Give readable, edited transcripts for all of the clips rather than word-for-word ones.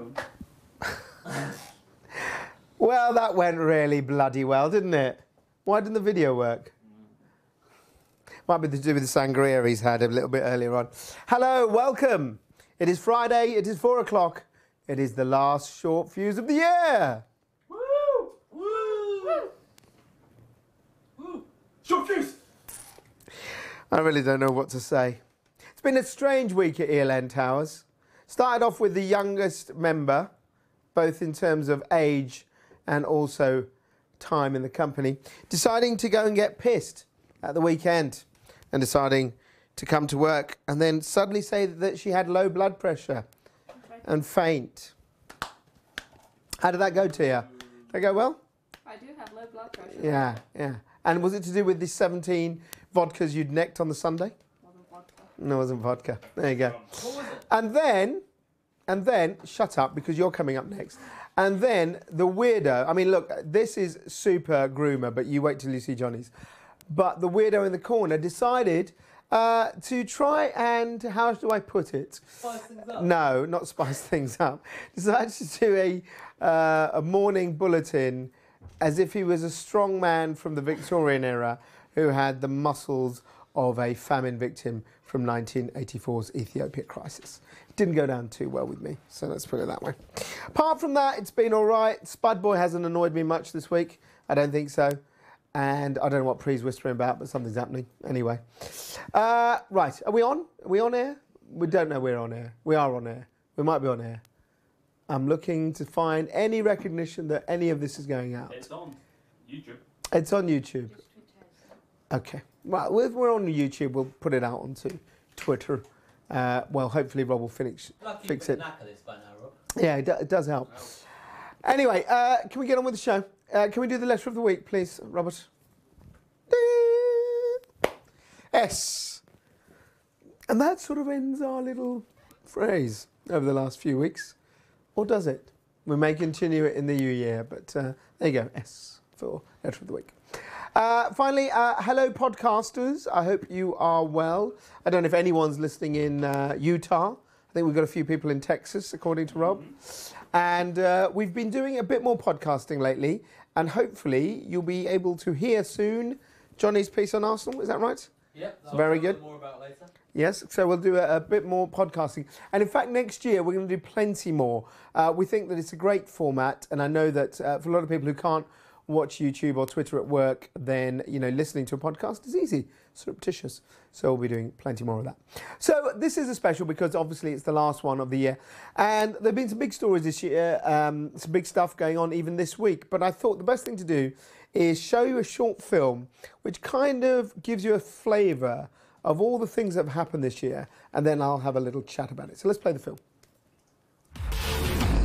microphone. Well, that went really bloody well, didn't it? Why didn't the video work? Might be to do with the sangria he's had a little bit earlier on. Hello, welcome. It is Friday, it is 4 o'clock. It is the last short fuse of the year. Woo! Woo! Woo! Short fuse! I really don't know what to say. It's been a strange week at ELN Towers. Started off with the youngest member, both in terms of age and also time in the company, deciding to go and get pissed at the weekend and deciding to come to work and then suddenly say that she had low blood pressure and faint. How did that go, Tia? Did that go well? I do have low blood pressure. Yeah, yeah. And was it to do with the 17 vodkas you'd necked on the Sunday? Wasn't vodka. No, it wasn't vodka. There you go. What was it? And then, shut up because you're coming up next. And then the weirdo, I mean, look, this is super groomer, but you wait till you see Johnny's. But the weirdo in the corner decided to try and, how do I put it? Spice things up. No, not spice things up. Decided to do a morning bulletin as if he was a strong man from the Victorian era who had the muscles of a famine victim from 1984's Ethiopia crisis. It didn't go down too well with me, so let's put it that way. Apart from that, it's been all right. Spud Boy hasn't annoyed me much this week. I don't think so. And I don't know what Pree's whispering about, but something's happening. Anyway. Right, are we on? Are we on air? We don't know we're on air. We are on air. We might be on air. I'm looking to find any recognition that any of this is going out. It's on YouTube. It's on YouTube. Okay. Well, if we're on YouTube, we'll put it out onto Twitter. Well, hopefully Rob will fix it. Lucky knack of this by now, Rob. Yeah, it does help. Anyway, can we get on with the show? Can we do the letter of the week, please, Robert? S. And that sort of ends our little phrase over the last few weeks. Or does it? We may continue it in the new year, but there you go, S for letter of the week. Finally, hello podcasters. I hope you are well. I don't know if anyone's listening in Utah. I think we've got a few people in Texas, according to Rob. And we've been doing a bit more podcasting lately, and hopefully you'll be able to hear soon Johnny's piece on Arsenal. Is that right? Yep. Very good. More about later. Yes, so we'll do a bit more podcasting. And in fact, next year we're going to do plenty more. We think that it's a great format, and I know that for a lot of people who can't watch YouTube or Twitter at work, then, you know, listening to a podcast is easy, surreptitious. So we'll be doing plenty more of that. So this is a special because obviously it's the last one of the year. And there have been some big stories this year, some big stuff going on even this week. But I thought the best thing to do is show you a short film which kind of gives you a flavour of all the things that have happened this year. And then I'll have a little chat about it. So let's play the film.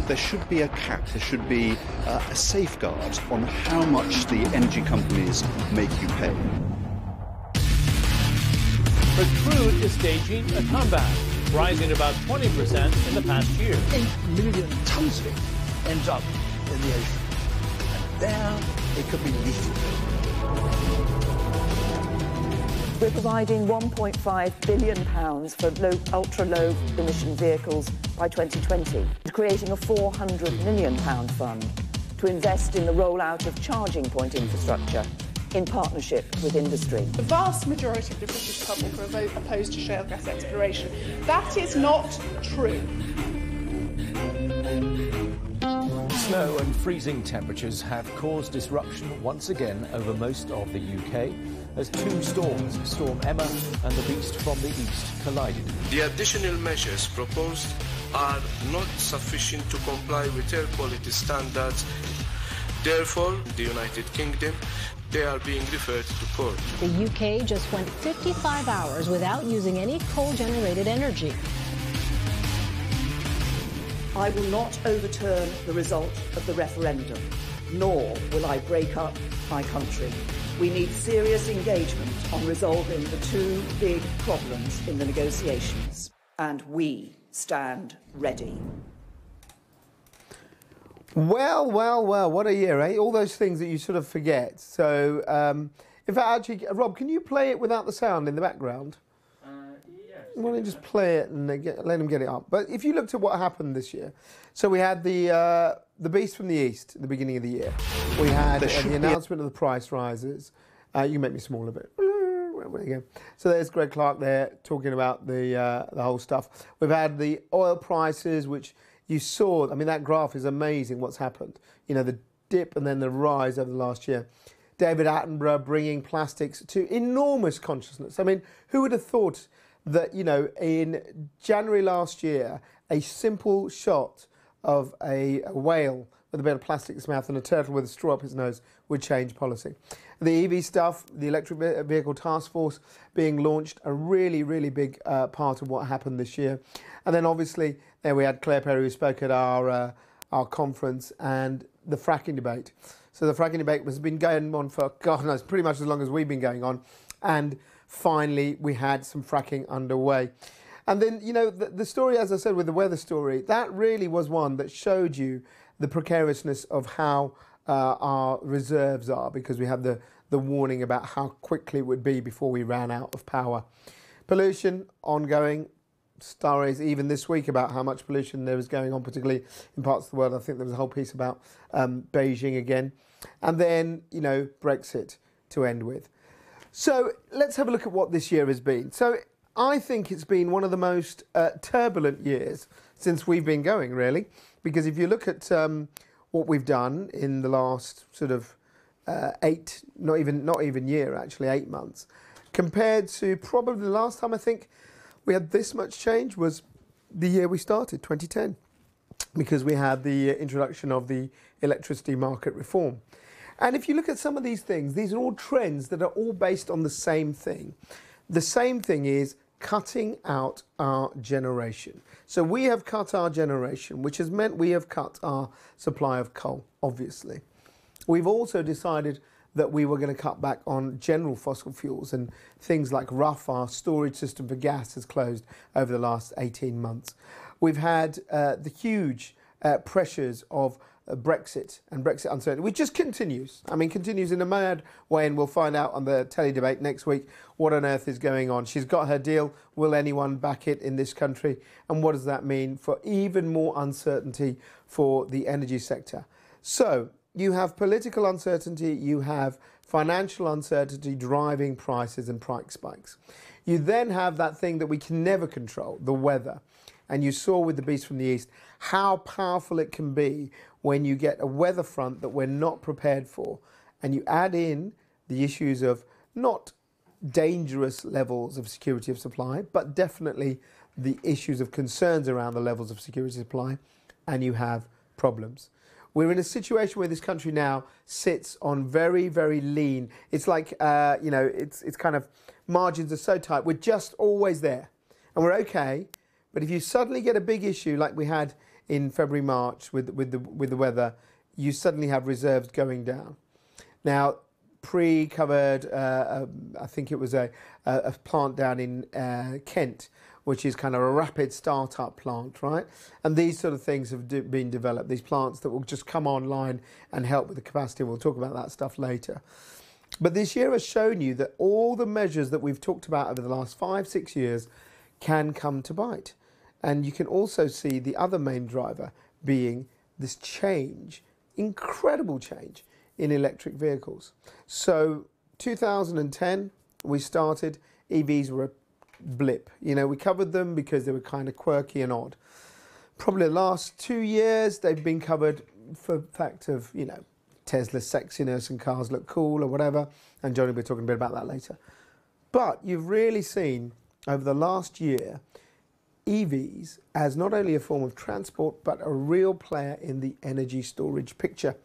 There should be a cap, there should be a safeguard on how much the energy companies make you pay. But crude is staging a comeback, rising about 20% in the past year. 8 million tons of it ends up in the ocean. And there it could be lethal. We're providing £1.5 billion for ultra-low emission vehicles by 2020, creating a £400 million fund to invest in the rollout of charging point infrastructure in partnership with industry. The vast majority of the British public are opposed to shale gas exploration. That is not true. Snow and freezing temperatures have caused disruption once again over most of the UK as two storms, Storm Emma and the Beast from the east, collided. The additional measures proposed are not sufficient to comply with air quality standards. Therefore, in the United Kingdom, they are being referred to court. The UK just went 55 hours without using any coal-generated energy. I will not overturn the result of the referendum, nor will I break up my country. We need serious engagement on resolving the two big problems in the negotiations, and we stand ready. Well, what a year, eh? All those things that you sort of forget. So, in fact, actually, Rob, can you play it without the sound in the background? Yes. Why don't you just play it and let them get it up? But if you looked at what happened this year, so we had the Beast from the East at the beginning of the year. We had the announcement of the price rises. You can make me small a bit. There you go. So there's Greg Clark there talking about the whole stuff. We've had the oil prices, which you saw. I mean, that graph is amazing. What's happened? You know, the dip and then the rise over the last year. David Attenborough bringing plastics to enormous consciousness. I mean, who would have thought that, you know, in January last year, a simple shot of a whale with a bit of plastic in its mouth and a turtle with a straw up his nose would change policy. The EV stuff, the Electric Vehicle Task Force being launched, a really, really big part of what happened this year. And then obviously there we had Claire Perry, who spoke at our conference, and the fracking debate. So the fracking debate has been going on for, God knows, pretty much as long as we've been going on. And finally, we had some fracking underway. And then, you know, the story, as I said, with the weather story, that really was one that showed you the precariousness of how our reserves are, because we have the warning about how quickly it would be before we ran out of power. Pollution, ongoing. Stories even this week about how much pollution there is going on, particularly in parts of the world. I think there was a whole piece about Beijing again. And then, you know, Brexit to end with. So let's have a look at what this year has been. So I think it's been one of the most turbulent years since we've been going, really. Because if you look at what we've done in the last sort of 8 months, compared to probably the last time I think we had this much change was the year we started, 2010, because we had the introduction of the electricity market reform. And if you look at some of these things, these are all trends that are all based on the same thing. The same thing is cutting out our generation. So we have cut our generation, which has meant we have cut our supply of coal, obviously. We've also decided that we were going to cut back on general fossil fuels, and things like Rough, our storage system for gas, has closed over the last 18 months. We've had the huge pressures of Brexit and Brexit uncertainty, which just continues. I mean, continues in a mad way, and we'll find out on the telly debate next week what on earth is going on. She's got her deal. Will anyone back it in this country? And what does that mean for even more uncertainty for the energy sector? So you have political uncertainty, you have financial uncertainty driving prices and price spikes. You then have that thing that we can never control, the weather. And you saw with the Beast from the East how powerful it can be when you get a weather front that we're not prepared for. And you add in the issues of not dangerous levels of security of supply, but definitely the issues of concerns around the levels of security of supply, and you have problems. We're in a situation where this country now sits on very, very lean. It's like, you know, it's kind of margins are so tight. We're just always there and we're okay. But if you suddenly get a big issue like we had in February, March with the weather, you suddenly have reserves going down. Now, pre-covered, I think it was a plant down in Kent, which is kind of a rapid start-up plant, right? And these sort of things have been developed, these plants that will just come online and help with the capacity. We'll talk about that stuff later. But this year has shown you that all the measures that we've talked about over the last 5-6 years can come to bite. And you can also see the other main driver being this change, incredible change in electric vehicles. So 2010, we started, EVs were a blip. You know, we covered them because they were kind of quirky and odd. Probably the last 2 years, they've been covered for the fact of, you know, Tesla's sexiness and cars look cool or whatever. And Johnny will be talking a bit about that later. But you've really seen over the last year EVs as not only a form of transport, but a real player in the energy storage picture.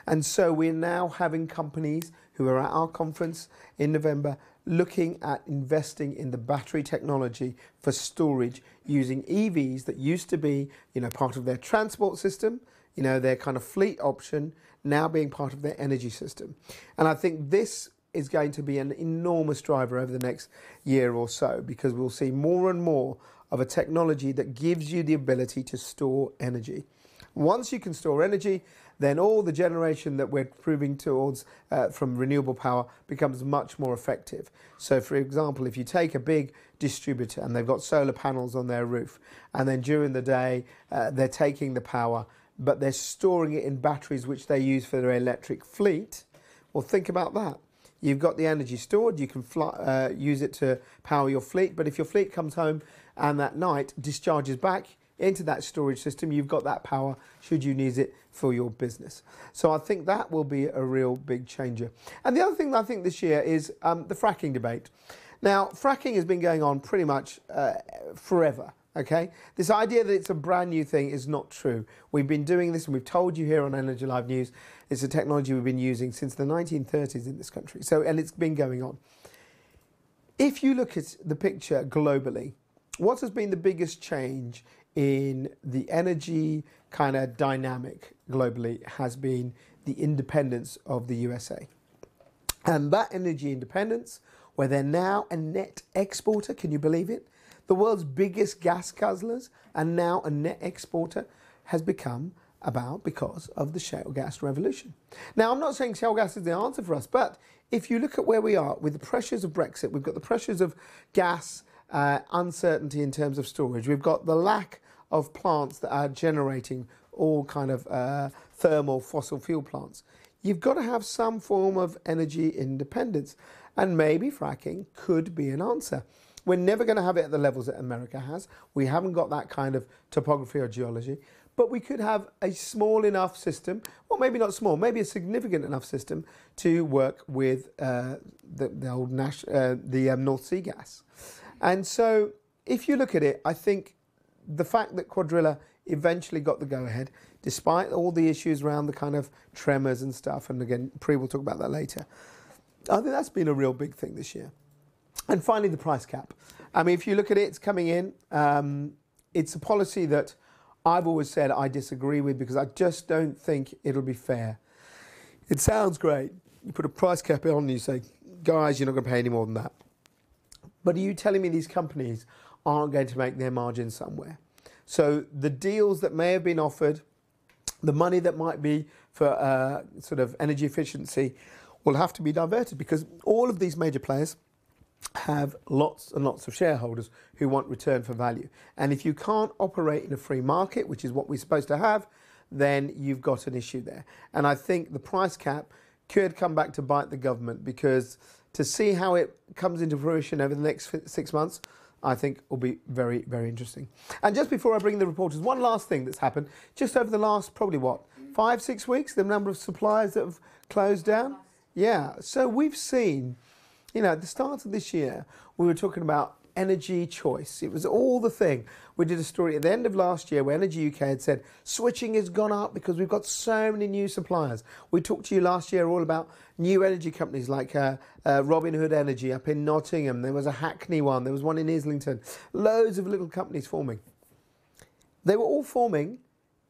And so we're now having companies who are at our conference in November looking at investing in the battery technology for storage using EVs that used to be, you know, part of their transport system, you know, their kind of fleet option, now being part of their energy system. And I think this is going to be an enormous driver over the next year or so, because we'll see more and more of a technology that gives you the ability to store energy. Once you can store energy, then all the generation that we're proving towards from renewable power becomes much more effective. So, for example, if you take a big distributor and they've got solar panels on their roof, and then during the day they're taking the power, but they're storing it in batteries which they use for their electric fleet, well, think about that. You've got the energy stored, you can use it to power your fleet, but if your fleet comes home and that night discharges back into that storage system, you've got that power should you need it for your business. So I think that will be a real big changer. And the other thing that I think this year is the fracking debate. Now, fracking has been going on pretty much forever. Okay, this idea that it's a brand new thing is not true. We've been doing this, and we've told you here on Energy Live News. It's a technology we've been using since the 1930s in this country. So, and it's been going on. If you look at the picture globally, what has been the biggest change in the energy kind of dynamic globally has been the independence of the USA. And that energy independence, where they're now a net exporter, can you believe it? The world's biggest gas guzzlers are now a net exporter, has become about because of the shale gas revolution. Now, I'm not saying shale gas is the answer for us, but if you look at where we are with the pressures of Brexit, we've got the pressures of gas, uncertainty in terms of storage, we've got the lack of plants that are generating all kind of thermal fossil fuel plants. You've got to have some form of energy independence, and maybe fracking could be an answer. We're never going to have it at the levels that America has. We haven't got that kind of topography or geology, but we could have a small enough system, or maybe not small, maybe a significant enough system to work with the old North Sea gas. And so if you look at it, I think the fact that Cuadrilla eventually got the go-ahead, despite all the issues around the kind of tremors and stuff, and again, Pri will talk about that later, I think that's been a real big thing this year. And finally, the price cap. I mean, if you look at it, it's coming in. It's a policy that I've always said I disagree with because I just don't think it'll be fair. It sounds great. You put a price cap on and you say, guys, you're not going to pay any more than that. But are you telling me these companies aren't going to make their margins somewhere? So the deals that may have been offered, the money that might be for sort of energy efficiency will have to be diverted because all of these major players have lots and lots of shareholders who want return for value. And if you can't operate in a free market, which is what we're supposed to have, then you've got an issue there. And I think the price cap could come back to bite the government because to see how it comes into fruition over the next 6 months, I think will be very, very interesting. And just before I bring the reporters, one last thing that's happened, just over the last probably what, 5-6 weeks, the number of suppliers that have closed down. Yeah, so we've seen, you know, at the start of this year, we were talking about energy choice. It was all the thing. We did a story at the end of last year where Energy UK had said switching has gone up because we've got so many new suppliers. We talked to you last year all about new energy companies like Robin Hood Energy up in Nottingham. There was a Hackney one. There was one in Islington. Loads of little companies forming. They were all forming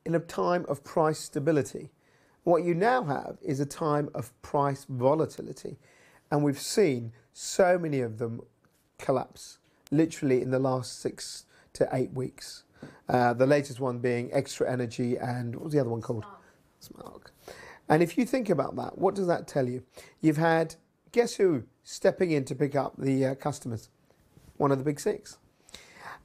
in a time of price stability. What you now have is a time of price volatility. And we've seen so many of them collapse, literally in the last 6 to 8 weeks. The latest one being Extra Energy and what was the other one called? Smark. And if you think about that, what does that tell you? You've had, guess who, stepping in to pick up the customers? One of the big six.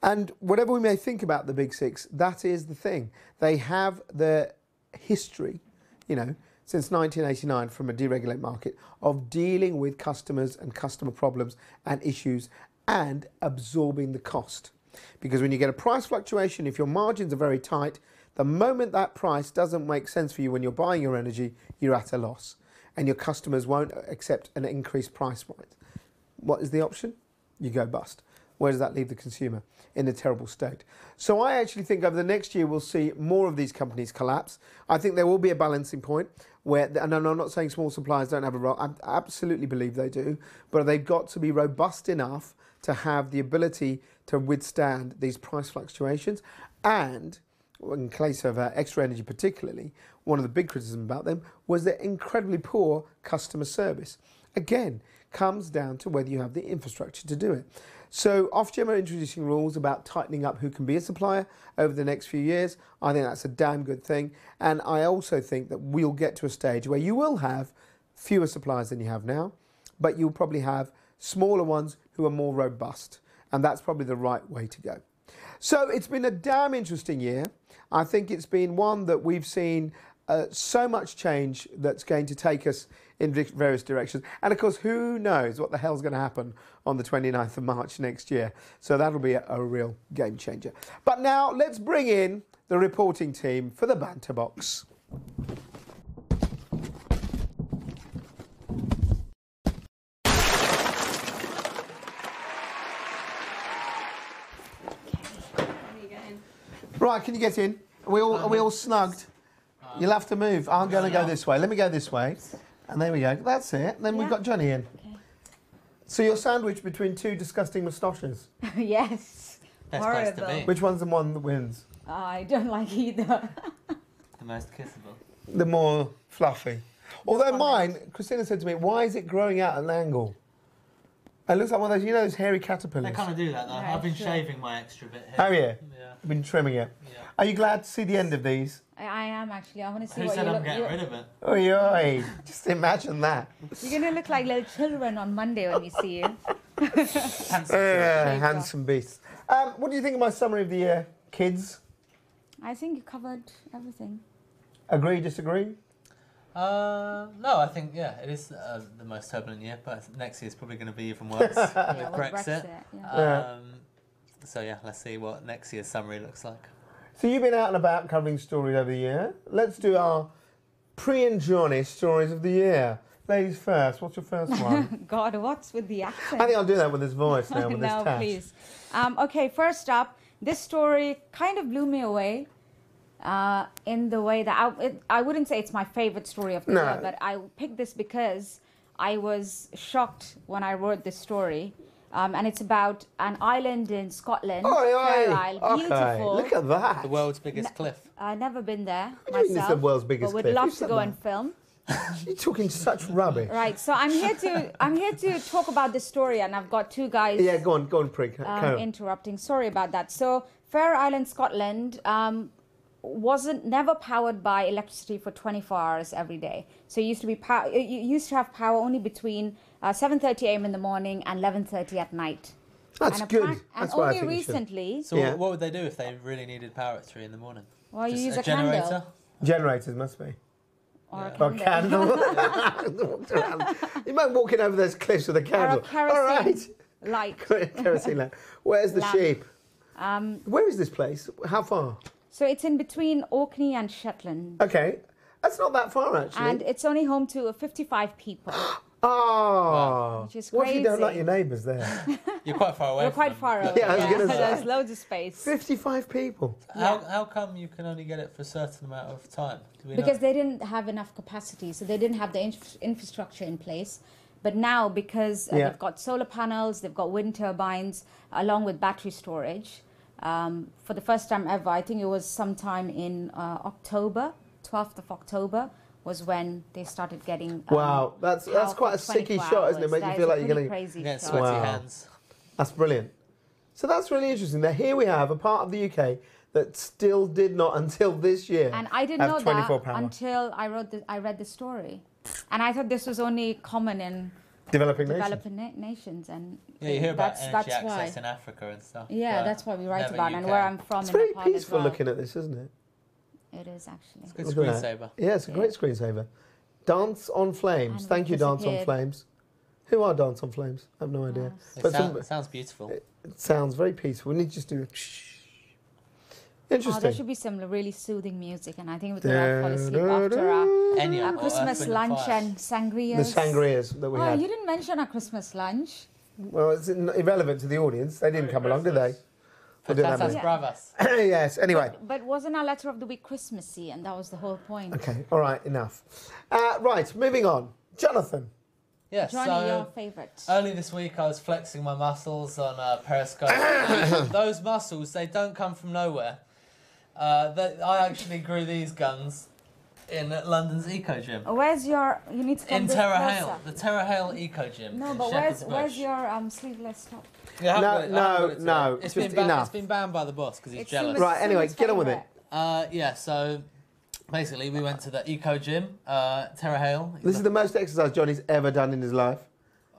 And whatever we may think about the big six, that is the thing. They have the history, you know, since 1989 from a deregulated market of dealing with customers and customer problems and issues and absorbing the cost. Because when you get a price fluctuation, if your margins are very tight, the moment that price doesn't make sense for you when you're buying your energy, you're at a loss. And your customers won't accept an increased price point. What is the option? You go bust. Where does that leave the consumer? In a terrible state. So I actually think over the next year we'll see more of these companies collapse. I think there will be a balancing point where, and I'm not saying small suppliers don't have a role, I absolutely believe they do, but they've got to be robust enough to have the ability to withstand these price fluctuations. And in case of Extra Energy particularly, one of the big criticisms about them was their incredibly poor customer service. Again, comes down to whether you have the infrastructure to do it. So Ofgem are introducing rules about tightening up who can be a supplier over the next few years. I think that's a damn good thing. And I also think that we'll get to a stage where you will have fewer suppliers than you have now, but you'll probably have smaller ones who are more robust. And that's probably the right way to go. So it's been a damn interesting year. I think it's been one that we've seen so much change that's going to take us in various directions. And of course, who knows what the hell's going to happen on the 29th of March next year. So that'll be a real game changer. But now let's bring in the reporting team for the Banter Box. Right, can you get in? Are we all snugged? You'll have to move. I'm going to go this way. Let me go this way. And there we go. That's it. Then we've got Johnny in. Okay. So you're sandwiched between two disgusting moustaches. Yes. Best place to be. Which one's the one that wins? I don't like either. The most kissable. The more fluffy. Although mine, Christina said to me, why is it growing out at an angle? It looks like one of those, you know, those hairy caterpillars. They kind of do that though. Yeah, I've been sure. shaving my extra bit here. Have you? Yeah. I've been trimming it. Yeah. Are you glad to see the end of these? I am actually. I want to see Who what said you I'm look. getting rid of it? Oi, oi. Just imagine that. You're going to look like little children on Monday when we see you. Handsome beasts. What do you think of my summary of the year, kids? I think you covered everything. Agree, disagree? No, I think, yeah, it is the most turbulent year, but next year's probably going to be even worse with Brexit. So, yeah, let's see what next year's summary looks like. So you've been out and about covering stories over the year. Let's do our Pre and Johnny stories of the year. Ladies first, what's your first one? God, what's with the accent? I think I'll do that with his voice now, with this No, tash. please. Okay, first up, this story kind of blew me away in the way that I wouldn't say it's my favorite story of the year, but I picked this because I was shocked when I wrote this story. And it's about an island in Scotland, Fair Isle, beautiful. Look at that. The world's biggest cliff. I've never been there What do you mean myself, it's the world's biggest but cliff? would Who love said to go that? and film. You're talking such rubbish. Right, so I'm here to talk about this story, and I've got two guys. Yeah, go on, Pre. Interrupting. Sorry about that. So Fair Island, Scotland, never powered by electricity for 24 hours every day. So it used to be you used to have power only between 7:30 a.m. in the morning and 11:30 at night. That's good. That's what I think recently. So what would they do if they really needed power at 3 in the morning? Well, Just you use a generator? candle. Generators must be. Or a candle. You might walking over those cliffs with a candle. Or a kerosene light. light. Kerosene lamp. Where's the Lamp. sheep? Where is this place? How far? So it's in between Orkney and Shetland. Okay. That's not that far, actually. And it's only home to 55 people. Oh. Which is What if you don't crazy. like your neighbours there? You're quite far away. We're quite far away. Yeah, I was gonna say. There's loads of space. 55 people. How come you can only get it for a certain amount of time? Do we know? Because they didn't have enough capacity, so they didn't have the infrastructure in place. But now, because they've got solar panels, they've got wind turbines, along with battery storage, for the first time ever, I think it was sometime in October, 12th of October, was when they started getting. Wow, that's quite a sicky shot, isn't it? Makes you feel like you're going to get sweaty hands. That's brilliant. So that's really interesting. That here we have a part of the UK that still did not until this year. And I didn't know that until I read the story, and I thought this was only common in developing nations. And yeah, you hear about energy that's access why. in Africa and stuff. Yeah, that's what we write about, and where I'm from. It's in very Nepal peaceful as well. looking at this, isn't it? It is actually. It's a good screensaver. Yeah, it's a great screensaver. Dance on Flames. Thank you, Dance on Flames. Who are Dance on Flames? I have no idea. It sounds beautiful. It sounds very peaceful. We need to just do interesting. Oh, there should be some really soothing music, and I think we could all fall asleep after our Christmas lunch and sangrias. The sangrias that we had. Oh, you didn't mention our Christmas lunch. Well, it's irrelevant to the audience. They didn't come along, did they? Bravas. Yes, anyway. But wasn't our letter of the week Christmassy, and that was the whole point. Okay, all right, enough. Right, moving on. Jonathan. Yes, Johnny, so your favourite. Early this week, I was flexing my muscles on Periscope. Those muscles, they don't come from nowhere. I actually grew these guns in London's Eco Gym. Where's your? You need to come In this Terra closer. Hale, the Terra Hale Eco Gym. No, in but Shepherd's where's Bush. your sleeveless top? Yeah, I haven't got it- I haven't got it no, today. It's just been enough. It's been banned by the boss because he's It's jealous. Suma's- Right, anyway, Suma's get on with favourite. it. Yeah, so basically we went to the Eco Gym, Terra Hale. This is the most exercise Johnny's ever done in his life.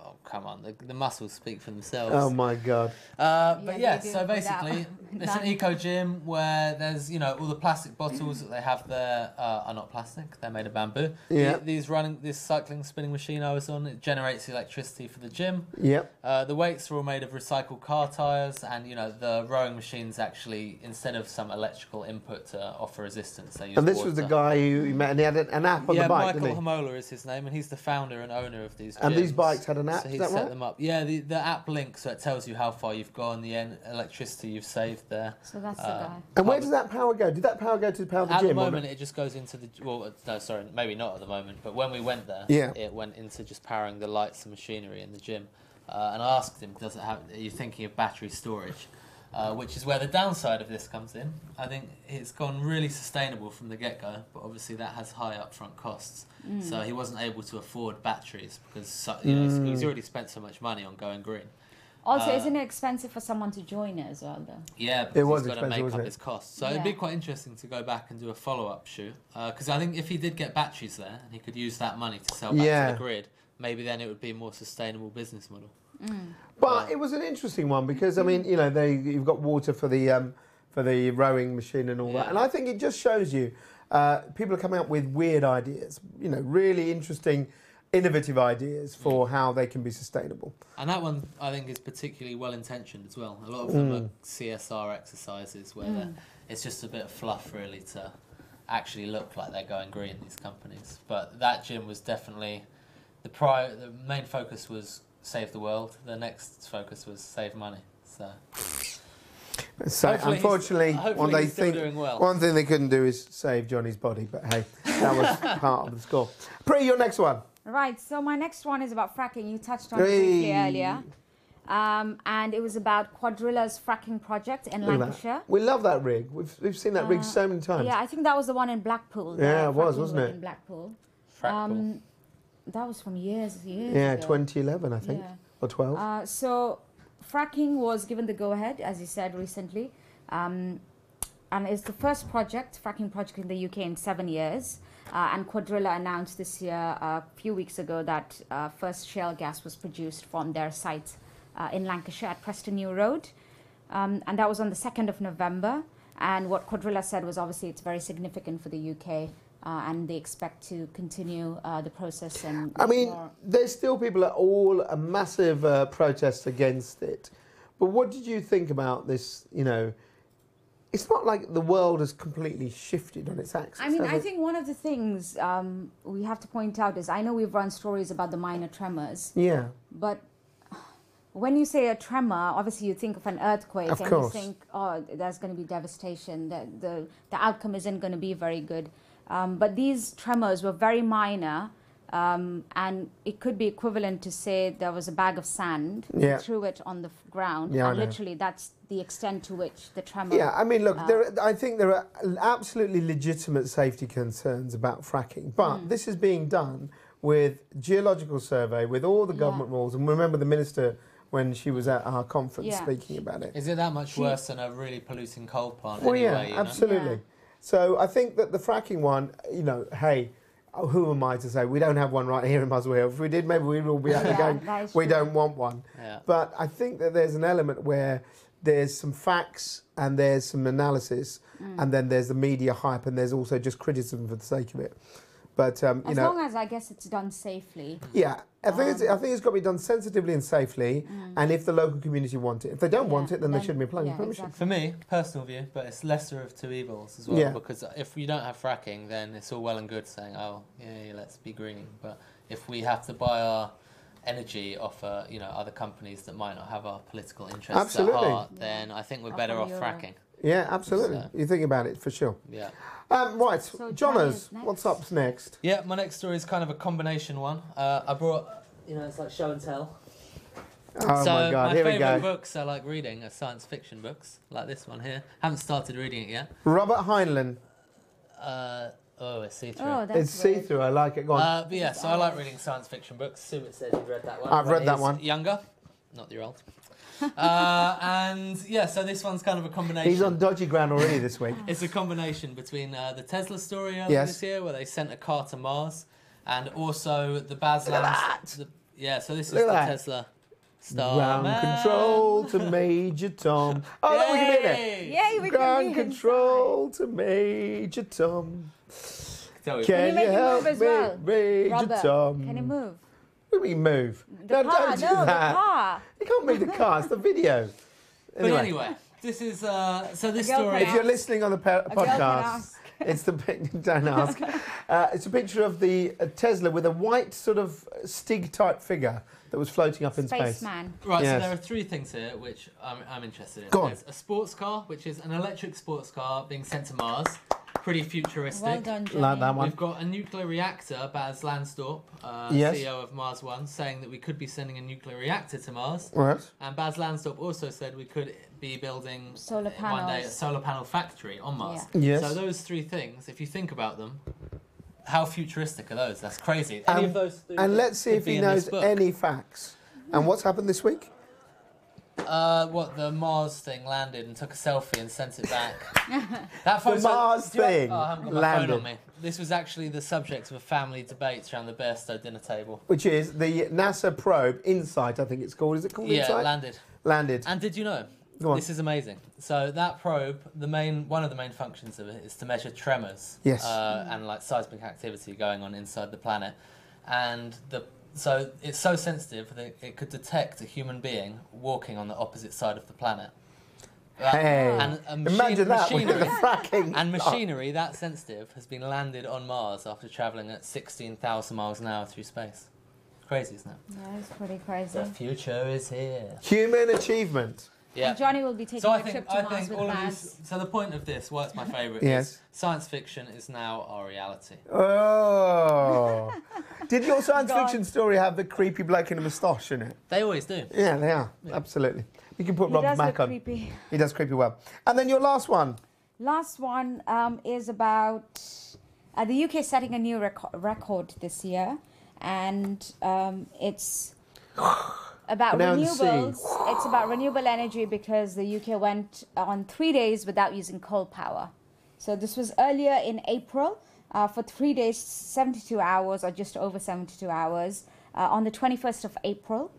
Oh, come on, the muscles speak for themselves. Oh my God. But yeah, they do so without basically, it's an none. eco gym where there's, all the plastic bottles that they have there are not plastic, they're made of bamboo. Yeah. This cycling spinning machine I was on, it generates electricity for the gym. Yep. The weights are all made of recycled car tyres, and the rowing machines actually, instead of some electrical input to offer resistance, they use And this water. was the guy who you met, and he had an app on the bike, Michael didn't he? Hamola is his name, and he's the founder and owner of these gyms. And these bikes had an app, So is he that set right? them up. Yeah, the app links, so it tells you how far you've gone, the electricity you've saved there. So that's the guy. And where does that power go? Did that power go to power the At gym? the or moment, not? it just goes into the... Well, no, sorry, maybe not at the moment, but when we went there, Yeah. it went into just powering the lights and machinery in the gym. And I asked him, are you thinking of battery storage? Which is where the downside of this comes in. I think it's gone really sustainable from the get-go, but obviously that has high upfront costs. So he wasn't able to afford batteries because he's already spent so much money on going green. Also, isn't it expensive for someone to join it as well, though? Yeah, It because was he's got to expensive, make wasn't up it? his costs. So it'd be Yeah. quite interesting to go back and do a follow-up shoot. Because I think if he did get batteries there and he could use that money to sell back Yeah. to the grid, maybe then it would be a more sustainable business model. But it was an interesting one because I mean, you've got water for the rowing machine and all that, Yeah. and I think it just shows you people are coming up with weird ideas, really interesting, innovative ideas for how they can be sustainable. And that one, I think, is particularly well-intentioned as well. A lot of them are CSR exercises where it's just a bit of fluff, really, to actually look like they're going green, these companies. But that gym was definitely... The main focus was save the world. The next focus was save money. So So Hopefully unfortunately, hopefully he's still doing well. one thing they couldn't do is save Johnny's body. But hey, that was part of the score. Pre, your next one. Right, so my next one is about fracking. You touched on it briefly Hey. earlier. And it was about Quadrilla's fracking project in Look at Lancashire. that. We love that rig. We've seen that rig so many times. Yeah, I think that was the one in Blackpool. the Yeah, it was, fracking wasn't rig it? In Blackpool. Frackpool. That was from years Yeah, ago. 2011, I think, Yeah. or 12. So fracking was given the go-ahead, as you said recently. And it's the first fracking project in the UK in 7 years. And Quadrilla announced this year, a few weeks ago, that first shale gas was produced from their site in Lancashire at Preston New Road. And that was on the 2nd of November. And what Quadrilla said was obviously it's very significant for the UK. And they expect to continue the process. And I mean, more. there's still people at all a massive protest against it. But what did you think about this? It's not like the world has completely shifted on its axis. I mean, has I it? think one of the things we have to point out is I know we've run stories about the minor tremors, Yeah. but when you say a tremor, obviously you think of an earthquake Of and course. you think, oh, there's going to be devastation, the outcome isn't going to be very good. But these tremors were very minor, and it could be equivalent to say there was a bag of sand, Yeah. threw it on the ground, Yeah, I and know. literally that's the extent to which the tremor... Yeah, I mean, look, I think there are absolutely legitimate safety concerns about fracking, but this is being done with geological survey, with all the government rules, and remember the minister when she was at our conference speaking about it. Is it that much worse than a really polluting coal plant Well, anyway? yeah, absolutely. So I think that the fracking one, hey, who am I to say? We don't have one right here in Muswell Hill. If we did, maybe we'd all be out there going, we don't want one. Yeah. But I think that there's an element where there's some facts and there's some analysis and then there's the media hype and there's also just criticism for the sake of it. But, as long as, I guess, it's done safely. Yeah, I think it's got to be done sensitively and safely, and if the local community want it. If they don't want it, then they shouldn't be applying permission. For me, personal view, but it's lesser of two evils as well. Yeah. Because if you don't have fracking, then it's all well and good saying, oh, yeah, let's be greening. But if we have to buy our energy off, other companies that might not have our political interests Absolutely. at heart, then I think we're better off fracking. Yeah, absolutely. So- You think about it, for sure. Yeah. Right, So Johners, Johnny's what's up next? Yeah, my next story is kind of a combination one. I brought, it's like show and tell. Oh So my God, here we favourite go. books I like reading are science fiction books, like this one here. Haven't started reading it yet. Robert Heinlein. Oh, it's see-through. Oh, that's It's weird. see-through. I like it. Go on. But yeah, so I like reading science fiction books. Sumit says you've read that one. I've read that He's one. Younger, not your old. And yeah, so this one's kind of a combination. He's on dodgy ground already this week. It's a combination between the Tesla story earlier Yes. this year, where they sent a car to Mars, and also the Baz Luhrmann. Yeah, so this is Look the at that. Tesla Ground Starman. control to Major Tom. Oh, no, we can be in it. Yay! Yay, we Ground can be control to Major Tom. Tell you. Can you make it move as well? Major Robert, Tom? can you move? What do you mean move? The No, car, don't do no, that. the car. You can't move the car. It's the video. But anyway, this is so this story. If you're listening on the girl can podcast, ask. it's the don't ask. It's a picture of the Tesla with a white sort of Stig type figure that was floating up in space. Spaceman. Right, Yes. so there are three things here which I'm interested in. Go on. There's a sports car, which is an electric sports car being sent to Mars. Pretty futuristic. Well done, Johnny. Like that one. We've got a nuclear reactor, Baz Lansdorp, Yes. CEO of Mars One, saying that we could be sending a nuclear reactor to Mars. Right. And Baz Lansdorp also said we could be building Solar one day a panels. solar panel factory on Mars. Yeah. Yes. So those three things, if you think about them, how futuristic are those? That's crazy. Any of those three And things let's see could if be he in this knows book. any facts. And what's happened this week? What, the Mars thing landed and took a selfie and sent it back. That The Mars do you have- thing Oh, I haven't got my landed. phone on me. This was actually the subject of a family debate around the Bairstow dinner table. Which is the NASA probe InSight, I think it's called. Is it called Yeah, InSight? it landed. Landed. And did you know? Go on. This is amazing. So that probe, one of the main functions of it is to measure tremors. Yes. And like seismic activity going on inside the planet, and so it's so sensitive that it could detect a human being walking on the opposite side of the planet. Hey, and imagine that with machinery, the fracking. and machinery that sensitive has been landed on Mars after travelling at 16,000 miles an hour through space. Crazy, isn't it? Yeah, it's pretty crazy. The future is here. Human achievement. Yeah. And Johnny will be taking So I a think trip to Mars with all of Baz. these. So the point of this, why it's my favourite, Yes. is science fiction is now our reality. Oh. Did your science God. fiction story have the creepy bloke in a moustache in it? They always do. Yeah, they are. Absolutely. You can put He Rob does Mack look on. creepy. He does creepy well. And then your last one. Last one is about the UK setting a new record this year, and it's about Now in the renewables. sea. It's about renewable energy because the UK went on 3 days without using coal power. So this was earlier in April for 3 days, 72 hours or just over 72 hours on the 21st of April.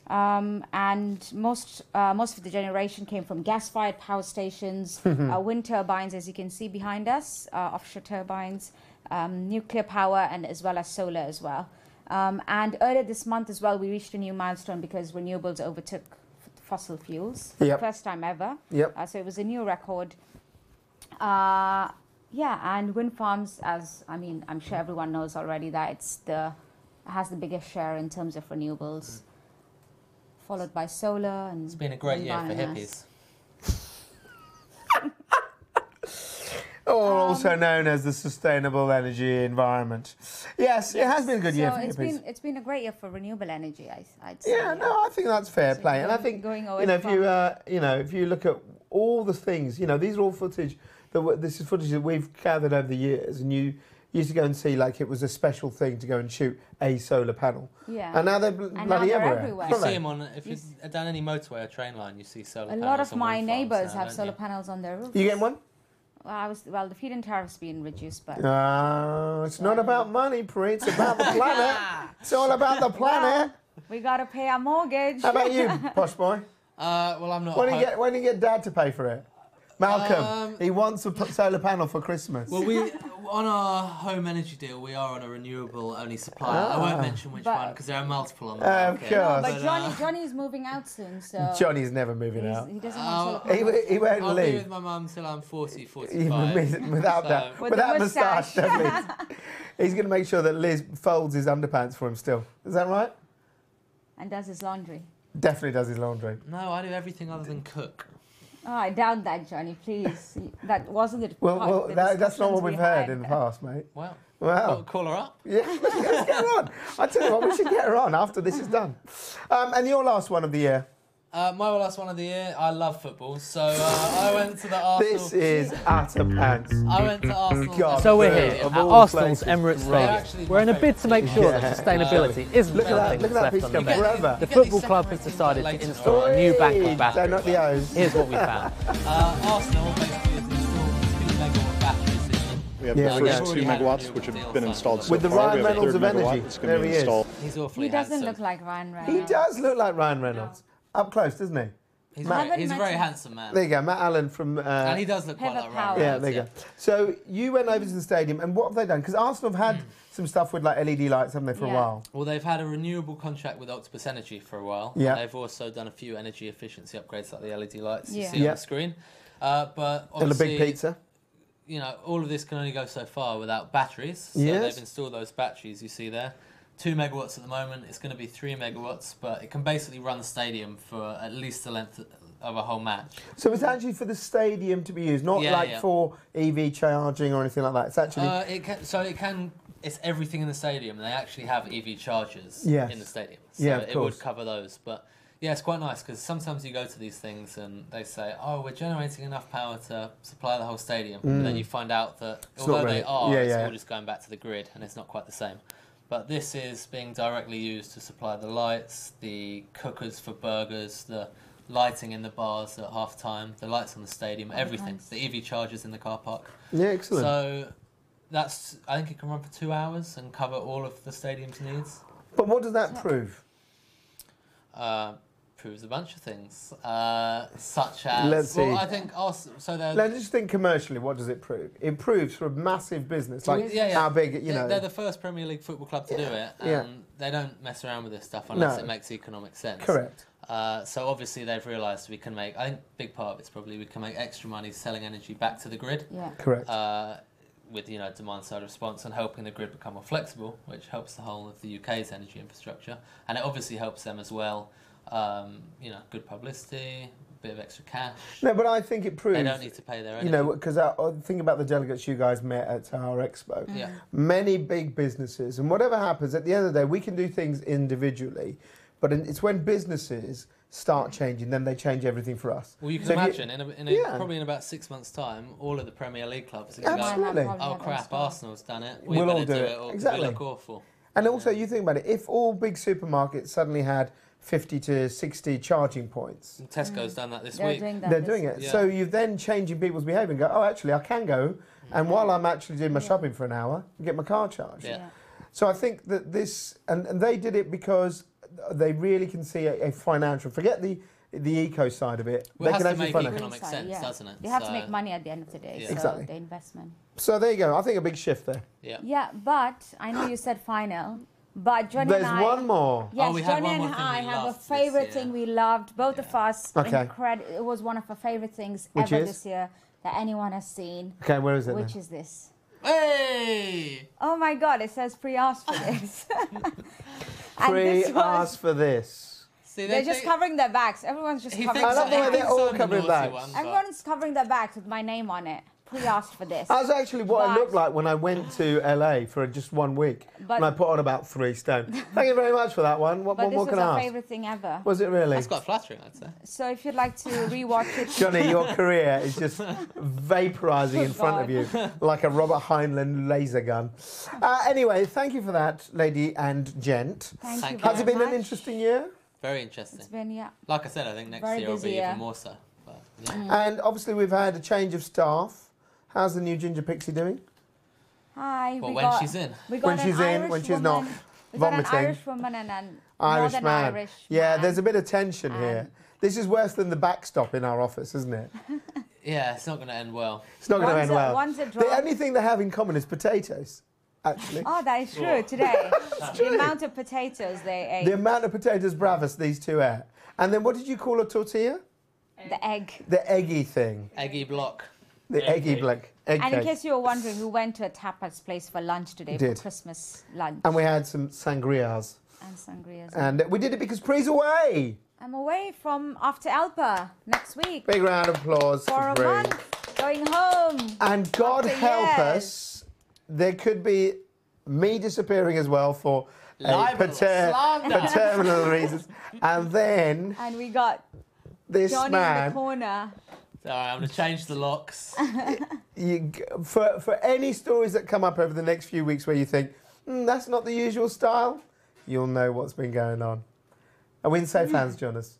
And most of the generation came from gas-fired power stations, wind turbines, as you can see behind us, offshore turbines, nuclear power, and as well as solar as well. And earlier this month as well, we reached a new milestone because renewables overtook fossil fuels for the Yep. first time ever. Yep. So it was a new record. Yeah, and wind farms, I'm sure everyone knows already that it has the biggest share in terms of renewables, followed by solar and. It's been a great year for biomass. hippies. Or also known as the sustainable energy environment. Yes, it has been a good year So for hippies. it's been a great year for renewable energy, I'd say. Yeah, no, I think that's fair So play, and I going- think going away you know if from- you if you look at all the things, these are all footage. This is footage that we've gathered over the years, and you used to go and see like it was a special thing to go and shoot a solar panel. Yeah. And now they're now bloody they're everywhere. everywhere. You aren't see they? them on, if you've done any motorway or train line, you see solar A panels lot of on my wind farms neighbours now, have don't solar you? panels on their roofs. You getting one? Well, the feed-in tariff's been reduced, but It's not about money, Pri. It's about the planet. It's all about the planet. we gotta pay our mortgage. How about you, posh boy? Well, I'm not. When do you get Dad to pay for it? Malcolm, he wants a solar panel for Christmas. Well, on our home energy deal, we are on a renewable only supplier. I won't mention which But- one because there are multiple on the Of market. course. But Johnny's moving out soon, so Johnny's never moving out. he doesn't want solar He, panels. he won't I'll be leave. with my mum till I'm 40, Even 45. without So- that, With without the moustache, moustache. definitely. He's going to make sure that Liz folds his underpants for him still. Is that right? And does his laundry. Definitely does his laundry. No, I do everything other than cook. Oh, I doubt that, Johnny. Please, that wasn't the. Well, part of the that's not discussions what we've we heard had. in the past, mate. Well, Well, call her up. yeah, let's get her on. I tell you what, we should get her on after this is done. And your last one of the year. My last one of the year. I love football, so I went to the Arsenal. This is utter pants. I went to Arsenal. God, So we're here of at all Arsenal's places, Emirates right. Stadium. We're in a bid to make sure that sustainability isn't Look at that, something look at that's that left piece on the of bench. forever. The football club has decided to install a new backup battery. They're not the O's. Here's what we found. Arsenal basically has installed 2 megawatt batteries in them. We have Yeah, the we first have. 2 megawatts, which have been installed so With the far. Ryan We have a Reynolds third of megawatt energy. that's going There to be he is. installed. He's awfully He doesn't handsome. look like Ryan He Reynolds. does look like Ryan Reynolds. Up close, doesn't he? He's, Matt- very, he's a met very him. handsome man. There you go, Matt Allen from... And he does look quite Pivot like Power. Ryan Yeah, Reynolds. there you go. So you went over to the stadium, and what have they done? Because Arsenal have had some stuff with like LED lights, haven't they, for a Yeah. while? Well, they've had a renewable contract with Octopus Energy for a while. Yeah. And they've also done a few energy efficiency upgrades like the LED lights you Yeah. see Yeah. on the screen. But And a obviously, big pizza. you know, all of this can only go so far without batteries. So Yes. they've installed those batteries you see there. 2 megawatts at the moment. It's going to be 3 megawatts, but it can basically run the stadium for at least the length of a whole match. So it's actually for the stadium to be used, not Yeah, like yeah. for EV charging or anything like that. It's actually... It's everything in the stadium. They actually have EV chargers Yes. in the stadium, so Yeah, of it course. would cover those. But yeah, it's quite nice because sometimes you go to these things and they say, "Oh, we're generating enough power to supply the whole stadium," but then you find out that It's not although really- they are, yeah, it's yeah. all just going back to the grid, and it's not quite the same. But this is being directly used to supply the lights, the cookers for burgers, the lighting in the bars at half time, the lights on the stadium, everything. nice. The EV chargers in the car park. Yeah, excellent. So that's, I think it can run for 2 hours and cover all of the stadium's needs. But what does that prove? Proves a bunch of things, such as... Let's well, see. I think also... So Let's just think commercially, what does it prove? It proves for a massive business, like how big, you know... They're the first Premier League football club to do it, and Yeah. they don't mess around with this stuff unless No. it makes economic sense. Correct. So obviously they've realised we can make... I think a big part of it's probably we can make extra money selling energy back to the grid. Yeah. Correct. With, you know, demand-side response and helping the grid become more flexible, which helps the whole of the UK's energy infrastructure. And it obviously helps them as well. You know, good publicity, a bit of extra cash. No, but I think it proves... They don't need to pay their energy. You know, because think about the delegates you guys met at our expo. Yeah. Many big businesses, and whatever happens, at the end of the day, we can do things individually, but it's when businesses start changing, then they change everything for us. Well, you can So if imagine, Yeah. probably in about 6 months' time, all of the Premier League clubs are Absolutely. going to go, oh crap, Arsenal's done it, we We'll better all do it. or Exactly. we look awful. And also, you think about it, if all big supermarkets suddenly had 50 to 60 charging points, And Tesco's done that this They're week. doing that. they're this doing it. Yeah. So you're then changing people's behaviour and go, oh, actually, I can go, and while I'm actually doing my shopping for an hour, get my car charged. Yeah. So I think that this, and they did it because they really can see a financial, forget the eco side of it. Well, it they has can to make find economic sense, doesn't it? They have So- to make money at the end of the day. Yeah. So Exactly. the investment. So there you go. I think a big shift there. Yeah. Yeah, but I know you said final, but Johnny There's and I... one more. Yes, Oh, we had Johnny one and more thing I we have a loved this favourite year. thing we loved, both of us. Okay. It was one of our favourite things Which ever is? this year that anyone has seen. Okay, where is it Which then? is this? Hey! Oh my God, it says pre-asked for this. And this was- Pre-ask for this. See, They're just covering their backs. Everyone's just He covering thinks I love the way he they're thinks all I'm the covering naughty backs. one, but- Everyone's covering their backs with my name on it. Pre-asked for this. That's actually what I But- looked like when I went to LA for just 1 week. But- and I put on about 3 stone. Thank you very much for that one. What But this more was can I our ask? favourite thing ever. Was it really? That's quite flattering, I'd say. So if you'd like to rewatch it... Johnny, your career is just vaporising in front of you like a Robert Heinlein laser gun. Anyway, thank you for that, lady and gent. Thank you Has it very been an much. interesting year? Very interesting. It's been, yeah. Like I said, I think next Very year will busy be year. even more so. But, yeah. And obviously we've had a change of staff. How's the new Ginger Pixie doing? Hi. Well, we when got, she's in. We got When an she's in, Irish when she's woman, not we got vomiting. an Irish woman and an Irish Northern man. Irish Yeah, man. there's a bit of tension here. This is worse than the backstop in our office, isn't it? Yeah, it's not going to end well. It's not going to One's end a- well. one's a The drop. only thing they have in common is potatoes, actually. Oh, that is true today. true. The amount of potatoes they ate. The amount of potatoes bravas these two ate. And then what did you call a tortilla? The egg. The eggy thing. Eggy block. The eggy black. Egg And in cake. case you were wondering, we went to a tapas place for lunch today Did. for Christmas lunch. And we had some sangrias. And sangrias. And we did it because Pre's away. I'm away from after Alpa next week Big round of applause for for a Pre. month, going home. And God After help years. us, there could be me disappearing as well for Libelous slander. paternal reasons. And then And we got this Johnny in man. the corner. Alright, I'm going to change the locks. For any stories that come up over the next few weeks where you think, that's not the usual style, you'll know what's been going on. Are we in safe hands, Jonas?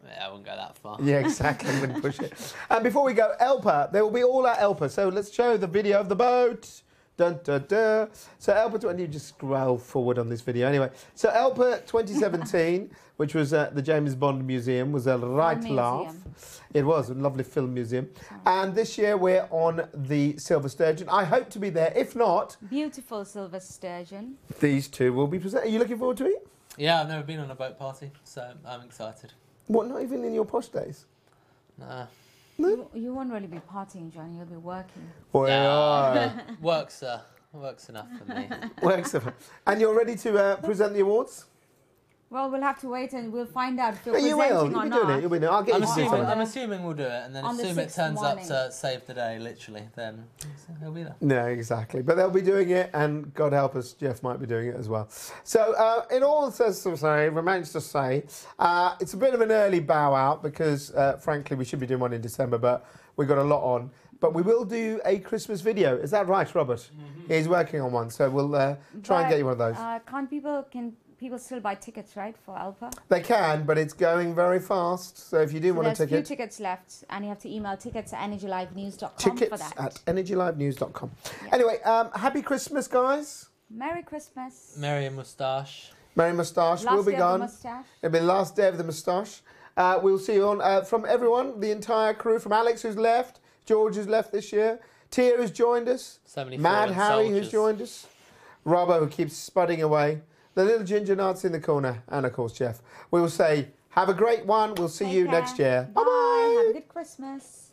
Yeah, I wouldn't go that far. Yeah, exactly. Wouldn't push it. And before we go, Elpa. There will be all our Elpa. So let's show the video of the boat. Dun, dun, dun. So Elpa, and you just scroll forward on this video. Anyway, so Elpa 2017, which was at the James Bond Museum, was a right laugh. It was a lovely film museum. And this year we're on the Silver Sturgeon. I hope to be there. If not, Beautiful silver sturgeon. these two will be presented. Are you looking forward to it? Yeah, I've never been on a boat party, so I'm excited. What, not even in your posh days? Nah. You won't really be partying, Johnny. You'll be working. Works enough for me. Works enough. And you're ready to present the awards? Well, we'll have to wait and we'll find out if you're You presenting will. or You'll be not. doing it. You'll be doing it. I'll get you to do something. I'm assuming we'll do it, and then On the assume it 6th turns morning. up to save the day, literally. Then he'll be there. No, exactly. But they'll be doing it, and God help us, Jeff might be doing it as well. So, in all sense to say, remains to say, it's a bit of an early bow out because, frankly, we should be doing one in December, but we've got a lot on. But we will do a Christmas video. Is that right, Robert? Mm-hmm. He's working on one, so we'll try and get you one of those. Can people still buy tickets, right, for Elpa? They can, but it's going very fast. So if you do want a There's ticket... few tickets left, and you have to email tickets@energylivenews.com for Tickets that. at energylivenews.com. Anyway, happy Christmas, guys. Merry Christmas. Merry moustache. Merry moustache. Last We'll be day of the gone. moustache. It'll be the last day of the moustache. We'll see you on from everyone, the entire crew, from Alex who's left, George who's left this year, Tia who's joined us, Mad Harry who's joined us, Robbo who keeps spudding away, the little ginger nuts in the corner, and of course Jeff. We will say, have a great one. We'll see you next year. Bye. Have a good Christmas.